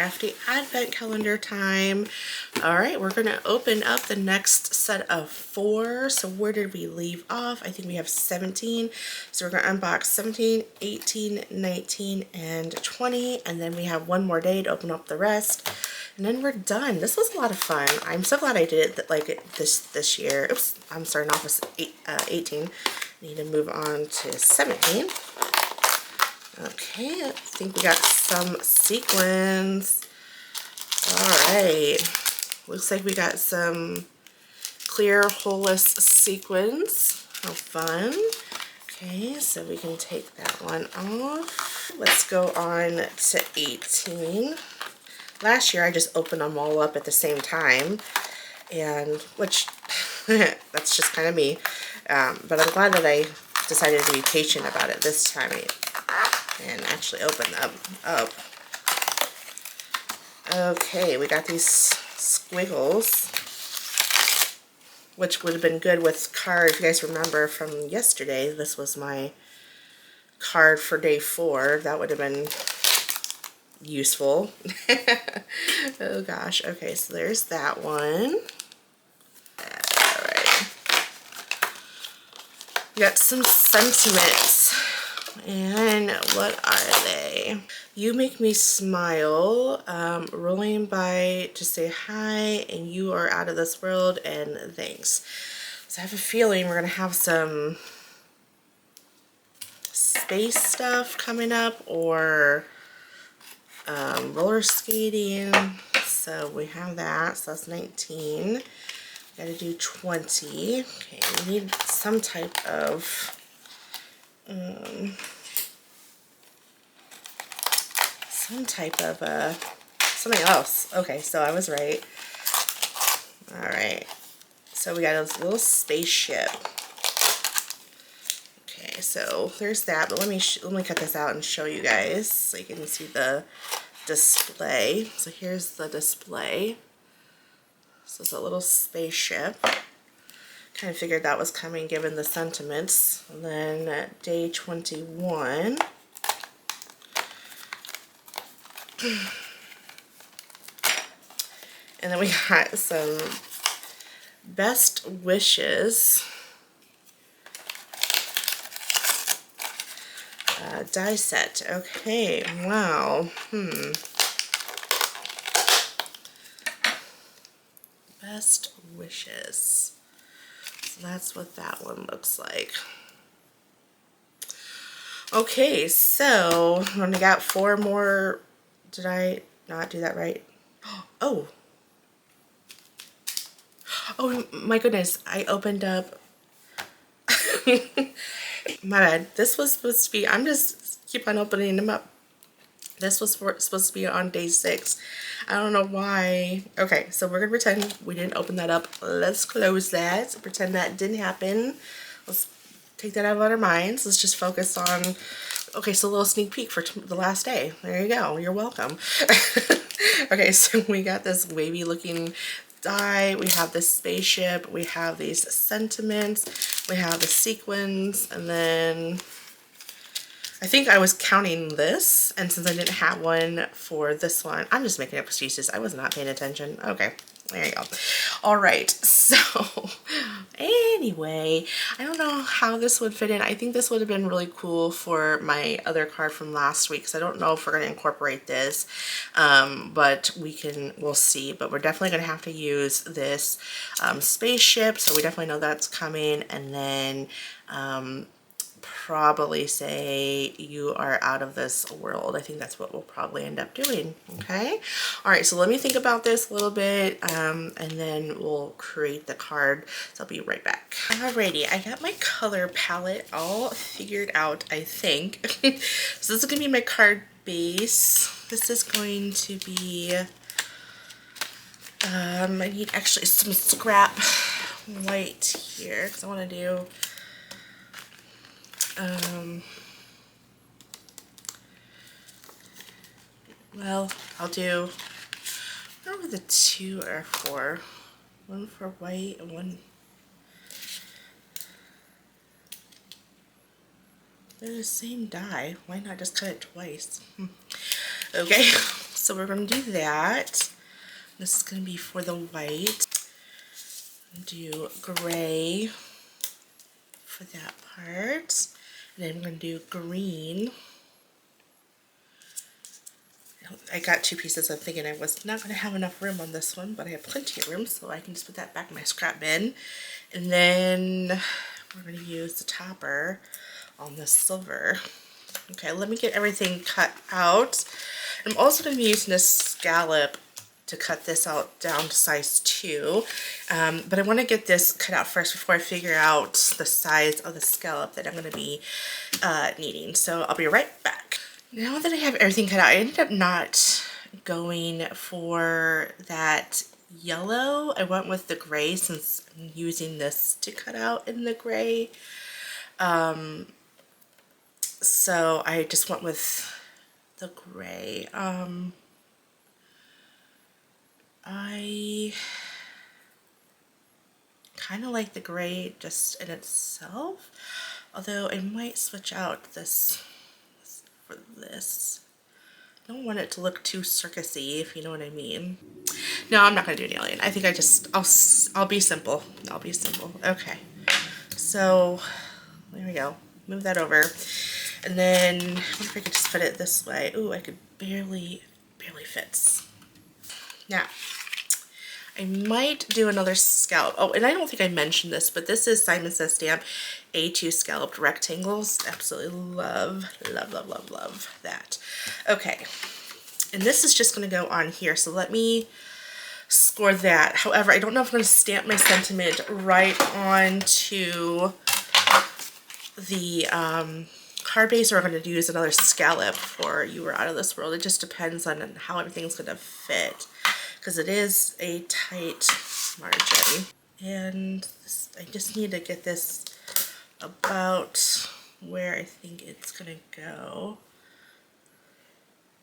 Crafty Advent Calendar time. Alright, we're going to open up the next set of 4. So where did we leave off? I think we have 17. So we're going to unbox 17, 18, 19, and 20. And then we have one more day to open up the rest. And then we're done. This was a lot of fun. I'm so glad I did it like this year. Oops, I'm starting off with 18. Need to move on to 17. Okay, I think we got some sequins. Alright, looks like we got some clear holeless sequins. How fun. Okay, so we can take that one off. Let's go on to 18. Last year I just opened them all up at the same time, and which that's just kind of me. But I'm glad that I decided to be patient about it this time and actually open them up. Okay, we got these squiggles, which would have been good with card. If you guys remember from yesterday, this was my card for day 4. That would have been useful. Oh gosh. Okay, so there's that one. Alright. We got some sentiments. And what are they? You make me smile, rolling by to say hi, and you are out of this world, and thanks. So I have a feeling we're going to have some space stuff coming up, or roller skating. So we have that. So that's 19. Got to do 20. Okay, we need some type of something else. Okay, so I was right. All right. So we got a little spaceship. Okay, so there's that. But let me cut this out and show you guys so you can see the display. So here's the display. So it's a little spaceship. Kind of figured that was coming given the sentiments. And then at day 21, and then we got some best wishes. Die set. Okay, wow. Best wishes. So that's what that one looks like. Okay, so I only got 4 more. Did I not do that right? Oh. Oh my goodness, I opened up. My bad. This was supposed to be, I'm just keep on opening them up. This was supposed to be on day 6. I don't know why. Okay, so we're gonna pretend we didn't open that up. Let's close that. Pretend that didn't happen. Let's take that out of our minds. Let's just focus on. Okay, so a little sneak peek for the last day. There you go. You're welcome. Okay, so we got this wavy looking die. We have this spaceship. We have these sentiments. We have the sequins, and then I think I was counting this, and since I didn't have one for this one, I'm just making up excuses. I was not paying attention. Okay, there you go. All right, so anyway, I don't know how this would fit in. I think this would have been really cool for my other card from last week, so I don't know if we're going to incorporate this, but we'll see. But we're definitely going to have to use this spaceship, so we definitely know that's coming, and then probably say you are out of this world. I think that's what we'll probably end up doing. Okay, all right, so let me think about this a little bit, and then we'll create the card. So I'll be right back. Alrighty, I got my color palette all figured out, I think. So this is gonna be my card base. This is going to be I need actually some scrap white here because I want to do well, I'll do, I don't know what the 2 are for. One for white and one. They're the same die. Why not just cut it twice? Okay, So we're going to do that. This is going to be for the white. Do gray for that part. And then I'm going to do green. I got 2 pieces. I'm thinking I was not going to have enough room on this one, but I have plenty of room, so I can just put that back in my scrap bin. And then we're going to use the topper on the silver. Okay, let me get everything cut out. I'm also going to be using this scallop to cut this out down to size 2. But I want to get this cut out first before I figure out the size of the scallop that I'm going to be needing. So I'll be right back. Now that I have everything cut out, I ended up not going for that yellow. I went with the gray since I'm using this to cut out in the gray. So I just went with the gray. I kind of like the gray just in itself, although I might switch out this for this. I don't want it to look too circusy, if you know what I mean. No, I'm not going to do an alien. I think I'll be simple. I'll be simple. Okay. So, there we go. Move that over. And then, I wonder if I could just put it this way. Ooh, I could barely fits. Now, I might do another scallop. Oh, and I don't think I mentioned this, but this is Simon Says Stamp A2 scalloped rectangles. Absolutely love that. Okay, and this is just going to go on here, so let me score that. However, I don't know if I'm going to stamp my sentiment right onto the card base, or I'm going to use another scallop for You Were Out of This World. It just depends on how everything's going to fit, because it is a tight margin. And I just need to get this about where I think it's going to go.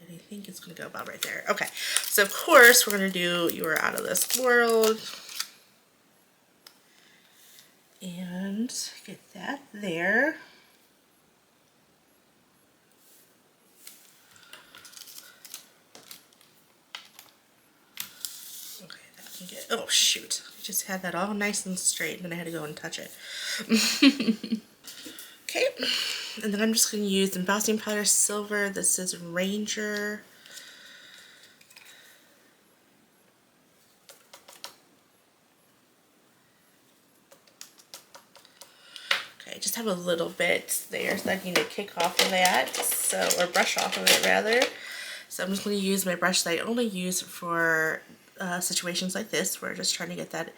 And I think it's going to go about right there. Okay, so of course we're going to do You Were Out of This World. And get that there. Okay, that can get, oh shoot, I just had that all nice and straight and then I had to go and touch it. Okay, and then I'm just going to use embossing powder silver. This is Ranger. Okay, I just have a little bit there, so I need to kick off of that, so, or brush off of it rather. So I'm just going to use my brush that I only use for situations like this, where I'm just trying to get that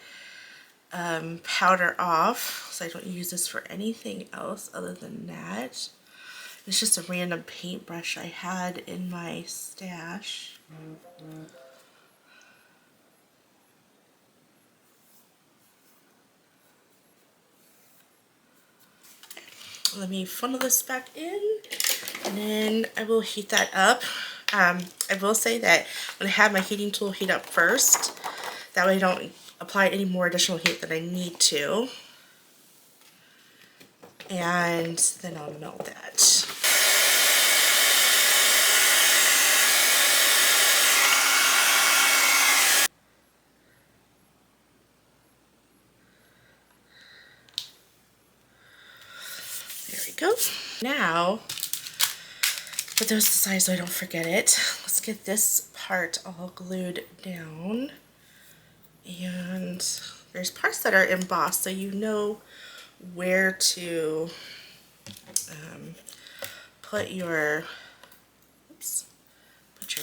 powder off. So I don't use this for anything else other than that. It's just a random paintbrush I had in my stash. Let me funnel this back in, and then I will heat that up. I will say that I'm going to have my heating tool heat up first. That way I don't apply any more additional heat than I need to. And then I'll melt that. There we go. Now, put those aside so I don't forget it. Let's get this part all glued down. And there's parts that are embossed, so you know where to put your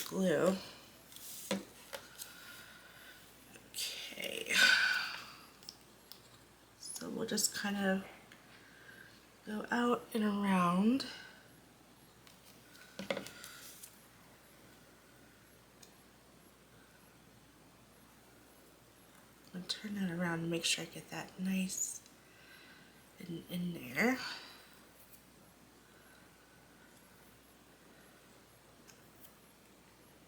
glue. Okay, so we'll just kind of go out and around. I'll turn that around and make sure I get that nice and in there.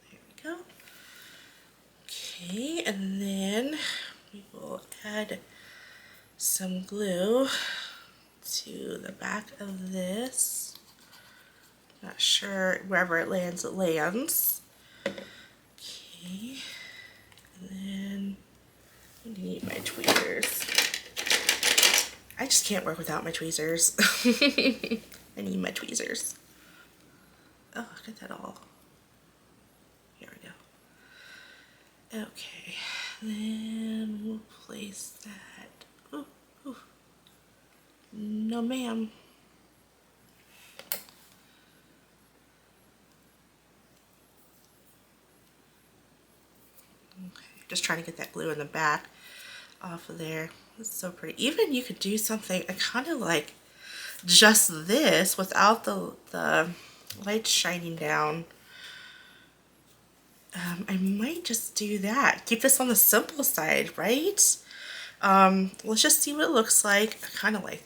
There we go. Okay, and then we will add some glue to the back of this. Not sure, wherever it lands, it lands. Okay, and then I need my tweezers. I just can't work without my tweezers. I need my tweezers. Oh, I got that all. Here we go. Okay, then we'll place that. Ooh, ooh. No, ma'am. Okay, just trying to get that glue in the back off of there. It's so pretty. Even you could do something, I kind of like just this without the light shining down. I might just do that. Keep this on the simple side, right? Let's just see what it looks like. I kind of like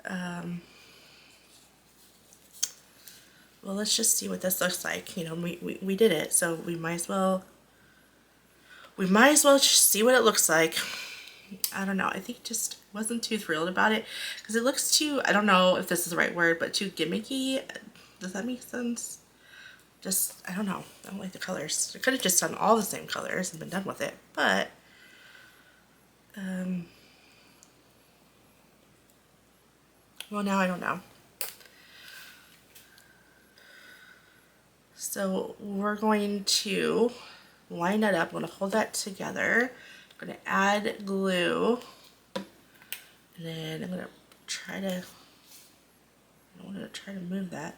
that. Well, let's just see what this looks like. You know, we did it, so we might as well just see what it looks like. I don't know. I think just wasn't too thrilled about it because it looks too, I don't know if this is the right word, but too gimmicky. Does that make sense? Just, I don't know. I don't like the colors. I could have just done all the same colors and been done with it, but well, now I don't know. So we're going to line that up. I'm going to hold that together. I'm going to add glue, and then I'm going to try to, I want to try to move that,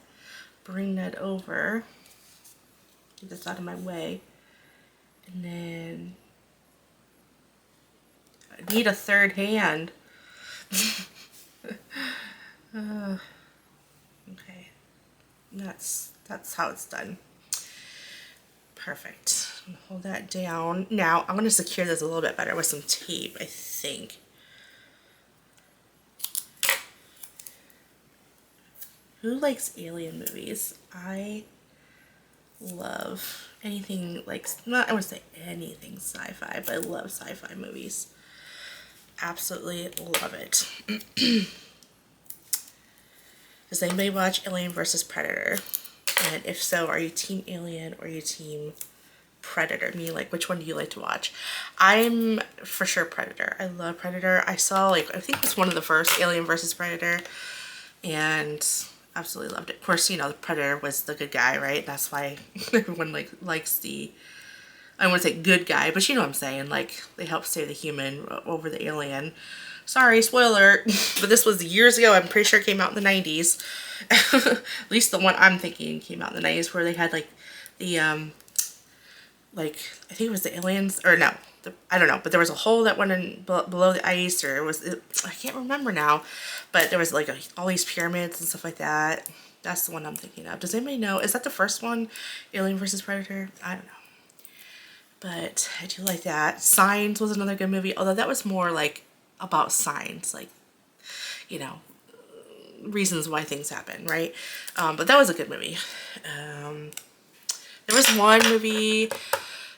bring that over, get this out of my way, and then I need a third hand. Okay, that's how it's done. Perfect. I'm gonna hold that down. Now I'm gonna secure this a little bit better with some tape, I think. Who likes alien movies? I love anything like, not I would say anything sci-fi, but I love sci-fi movies. Absolutely love it. Does anybody watch Alien vs. Predator? And if so, are you team Alien or are you team Predator? Me, like, which one do you like to watch? I'm for sure Predator. I love Predator. I saw, like, I think it was one of the first Alien vs. Predator, and absolutely loved it. Of course, you know, the Predator was the good guy, right? That's why everyone likes the, I wouldn't say good guy, but you know what I'm saying. Like, they help save the human over the alien. Sorry, spoiler, but this was years ago. I'm pretty sure it came out in the 90s. At least the one I'm thinking came out in the 90s, where they had like the, like, I think it was the aliens, or no, I don't know, but there was a hole that went in below the ice, or I can't remember now, but there was like all these pyramids and stuff like that. That's the one I'm thinking of. Does anybody know? Is that the first one? Alien vs. Predator? I don't know. But I do like that. Signs was another good movie, although that was more like about signs, like, you know, reasons why things happen, right? But that was a good movie. There was one movie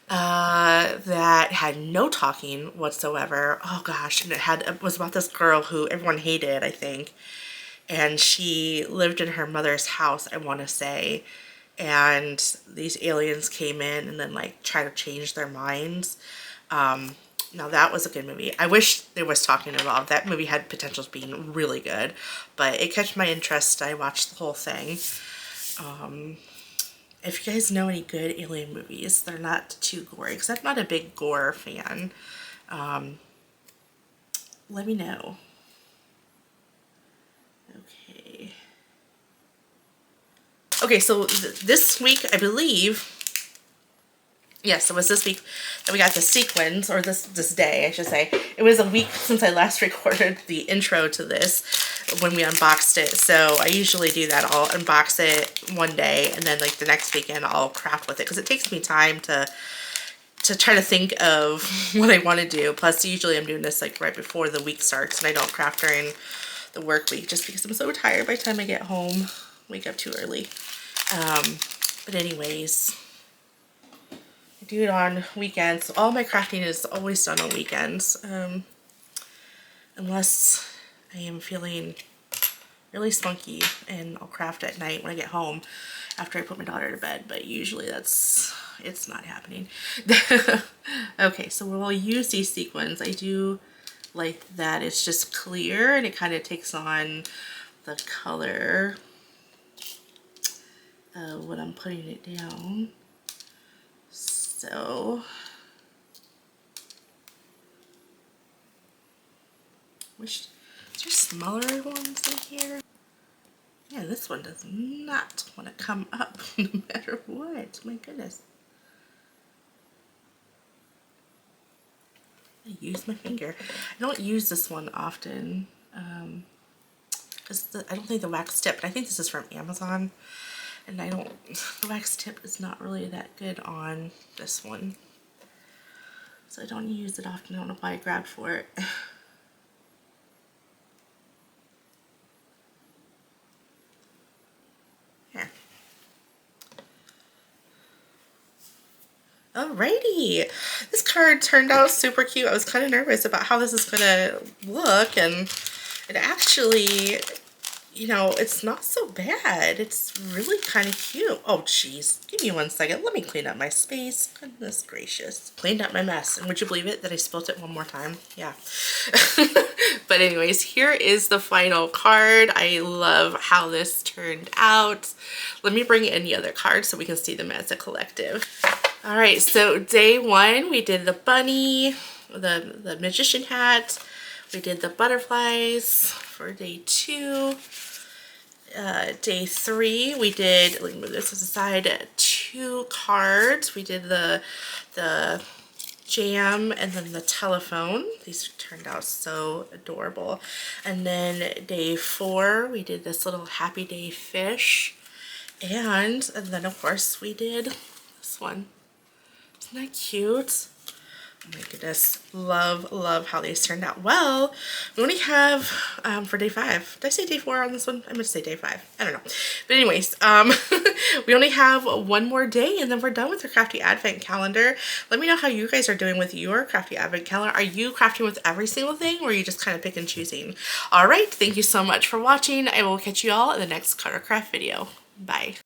that had no talking whatsoever. Oh gosh, and it was about this girl who everyone hated, I think, and she lived in her mother's house, I want to say, and these aliens came in and then like tried to change their minds. Now that was a good movie. I wish there was talking involved. That movie had potential of being really good, but it catch my interest. I watched the whole thing. If you guys know any good alien movies, they're not too gory, because I'm not a big gore fan, let me know. Okay. Okay, so this week, I believe, yes, it was this week that we got the sequins, or this day, I should say. It was a week since I last recorded the intro to this when we unboxed it. So I usually do that. I'll unbox it one day, and then like the next weekend I'll craft with it, because it takes me time to try to think of what I want to do. Plus, usually I'm doing this like right before the week starts, and I don't craft during the work week just because I'm so tired by the time I get home. Wake up too early. But anyways, I do it on weekends. All my crafting is always done on weekends, unless I am feeling really spunky, and I'll craft at night when I get home after I put my daughter to bed, but usually it's not happening. Okay, so we'll use these sequins. I do like that it's just clear and it kind of takes on the color when I'm putting it down. So wish there's smaller ones in here. Yeah, this one does not want to come up no matter what. My goodness. I use my finger. I don't use this one often because I don't think the wax tip, but I think this is from Amazon, and the wax tip is not really that good on this one. So I don't use it often. I don't know why I grabbed for it. Here. Alrighty, this card turned out super cute. I was kind of nervous about how this is gonna look, and it actually, you know, it's not so bad. It's really kind of cute. Oh geez, give me 1 second. Let me clean up my space. Goodness gracious. Cleaned up my mess, and would you believe it that I spilt it one more time? Yeah. But anyways, here is the final card. I love how this turned out. Let me bring in the other cards so we can see them as a collective. All right, so day 1, we did the bunny, the magician hat. We did the butterflies for day 2. Day 3, we did, let me move this aside, 2 cards. We did the jam and then the telephone. These turned out so adorable. And then day 4, we did this little happy day fish. And then of course we did this one. Isn't that cute? Oh my goodness, love how these turned out. Well, we only have for day 5. Did I say day 4 on this one? I meant to say day 5. I don't know. But anyways, we only have 1 more day and then we're done with the Crafty Advent Calendar. Let me know how you guys are doing with your Crafty Advent Calendar. Are you crafting with every single thing, or are you just kind of pick and choosing? All right, thank you so much for watching. I will catch you all in the next Card or Craft video. Bye.